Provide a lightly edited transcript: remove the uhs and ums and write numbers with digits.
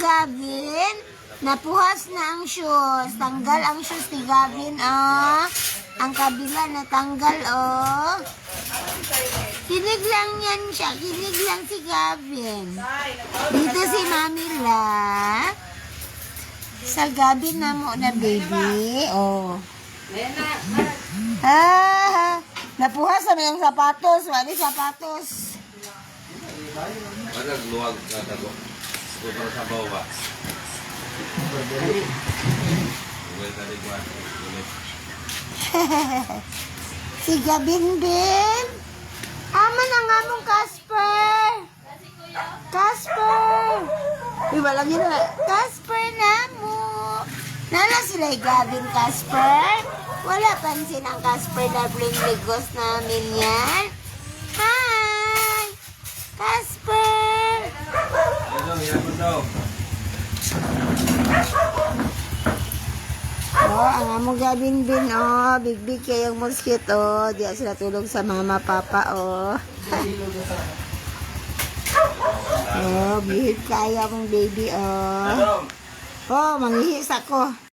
Gavin. Napuhas na ang shoes. Tanggal ang shoes ni Gavin, oh. Ang kabila natanggal, oh. Kinig lang yan siya. Kinig lang si Gavin. Dito si Mamila. Sa Gavin na mo na, baby. Oh. Napuhas na yung sapatos. Wali sapatos. Mana luwag na dago. Super sa bawah. Si Gavin Bin. Ama na nga mong Casper. Casper. Iba lang yun. Casper na mo. Nala sila Gavin Casper. Wala pansin ang Casper na bling-ligos namin yan. Hi! Casper! Oh, ang among Gavin Bin, oh. Big kayong mosquito. Diya sila tulog sa mama, papa, oh. Oh, bihip kaya mong baby, oh. Oh, manghihis ako.